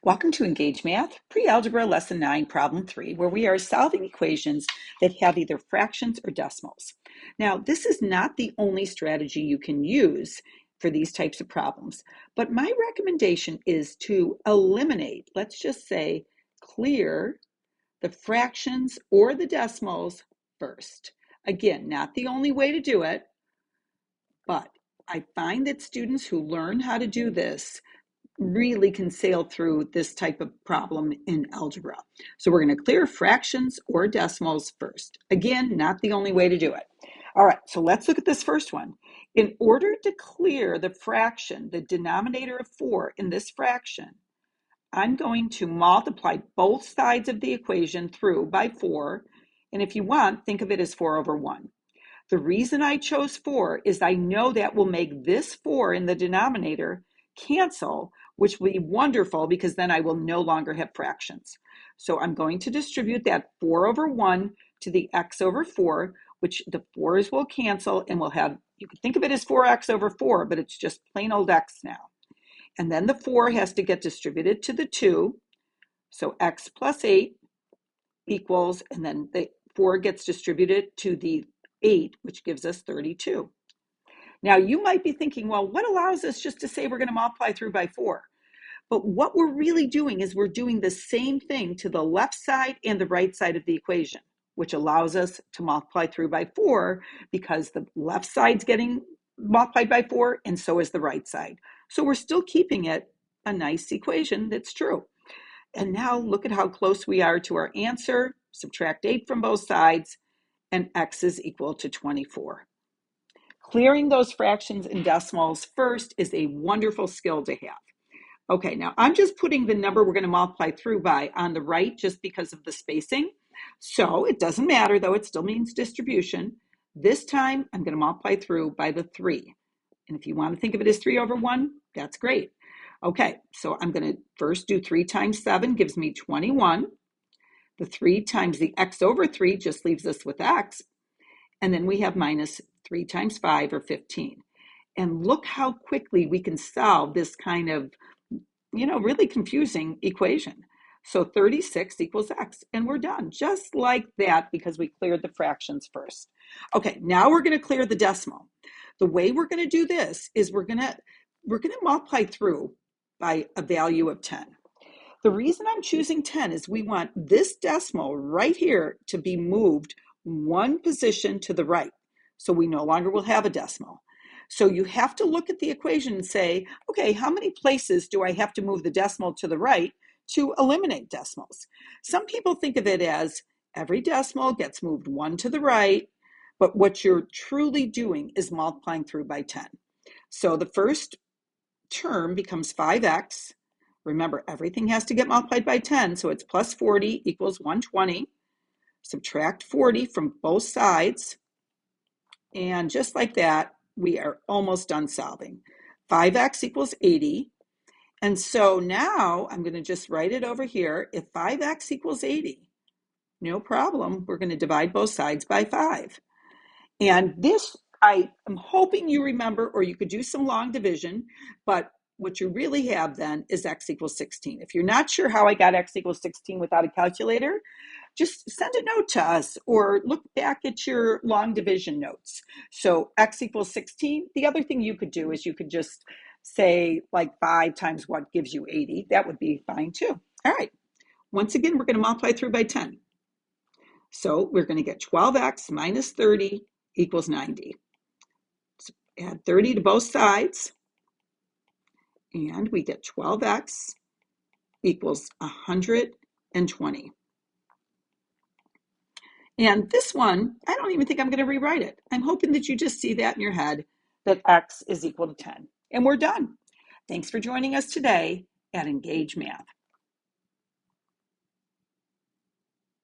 Welcome to Engage Math, Pre-Algebra Lesson 9, Problem 3, where we are solving equations that have either fractions or decimals. Now, this is not the only strategy you can use for these types of problems, but my recommendation is to eliminate, let's just say, clear the fractions or the decimals first. Again, not the only way to do it, but I find that students who learn how to do this really can sail through this type of problem in algebra. So we're going to clear fractions or decimals first. Again, not the only way to do it. All right, so let's look at this first one. In order to clear the fraction, the denominator of 4 in this fraction, I'm going to multiply both sides of the equation through by 4. And if you want, think of it as 4 over 1. The reason I chose 4 is I know that will make this 4 in the denominator cancel, which will be wonderful because then I will no longer have fractions. So I'm going to distribute that 4 over 1 to the x over 4, which the 4's will cancel, and we'll have, you can think of it as 4x over 4, but it's just plain old x now. And then the 4 has to get distributed to the 2, so x plus 8 equals, and then the 4 gets distributed to the 8, which gives us 32. Now, you might be thinking, well, what allows us just to say we're going to multiply through by 4? But what we're really doing is we're doing the same thing to the left side and the right side of the equation, which allows us to multiply through by 4 because the left side's getting multiplied by 4 and so is the right side. So we're still keeping it a nice equation that's true. And now look at how close we are to our answer. Subtract 8 from both sides, and x is equal to 24. Clearing those fractions and decimals first is a wonderful skill to have. Okay, now I'm just putting the number we're going to multiply through by on the right just because of the spacing. So it doesn't matter, though, it still means distribution. This time I'm going to multiply through by the 3. And if you want to think of it as 3 over 1, that's great. Okay, so I'm going to first do 3 times 7 gives me 21. The 3 times the x over 3 just leaves us with x. And then we have minus 3 times 5, or 15. And look how quickly we can solve this kind of, really confusing equation. So 36 equals x, and we're done. Just like that, because we cleared the fractions first. Okay, now we're going to clear the decimal. The way we're going to do this is we're going to multiply through by a value of 10. The reason I'm choosing 10 is we want this decimal right here to be moved one position to the right. So we no longer will have a decimal. So you have to look at the equation and say, okay, how many places do I have to move the decimal to the right to eliminate decimals? Some people think of it as every decimal gets moved one to the right, but what you're truly doing is multiplying through by 10. So the first term becomes 5x. Remember, everything has to get multiplied by 10, so it's plus 40 equals 120. Subtract 40 from both sides, and just like that, we are almost done solving. 5x equals 80, and so now I'm going to just write it over here. If 5x equals 80, no problem, we're going to divide both sides by 5. And this, I am hoping you remember, or you could do some long division, but what you really have then is x equals 16. If you're not sure how I got x equals 16 without a calculator, just send a note to us or look back at your long division notes. So x equals 16. The other thing you could do is you could just say like 5 times what gives you 80. That would be fine too. All right. Once again, we're going to multiply through by 10. So we're going to get 12x minus 30 equals 90. So add 30 to both sides, and we get 12x equals 120. And this one, I don't even think I'm going to rewrite it. I'm hoping that you just see that in your head, that x is equal to 10. And we're done. Thanks for joining us today at Engage Math.